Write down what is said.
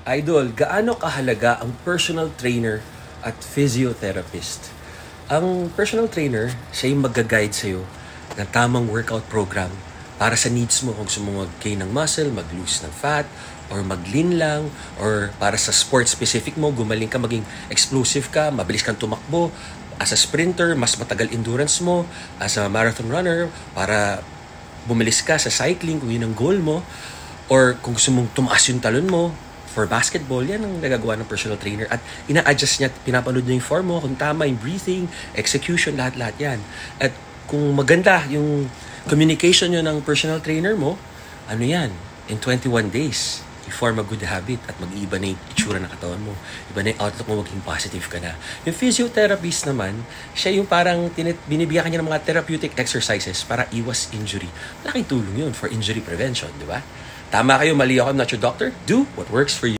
Idol, gaano kahalaga ang personal trainer at physiotherapist? Ang personal trainer, siya yung mag-guide sa'yo ng tamang workout program para sa needs mo kung gusto mo mag-gain ng muscle, mag-lose ng fat, or mag-lean lang, or para sa sport specific mo, gumaling ka, maging explosive ka, mabilis kang tumakbo. As a sprinter, mas matagal endurance mo. As a marathon runner, para bumilis ka sa cycling kung yun ang goal mo. Or kung gusto mong tumaas yung talon mo, for basketball, yan ang nagagawa ng personal trainer. At ina-adjust niya, pinapanood niya yung form mo, kung tama yung breathing, execution, lahat-lahat yan. At kung maganda yung communication nyo ng personal trainer mo, ano yan, in 21 days, i-form a good habit at mag-iiba na yung itsura ng katawan mo. Iba na yung outlook mo, maging positive ka na. Yung physiotherapist naman, siya yung parang binibigyan kanya ng mga therapeutic exercises para iwas injury. Malaking tulong yun for injury prevention, di ba? Tama kayo, mali ako, I'm not your doctor. Do what works for you.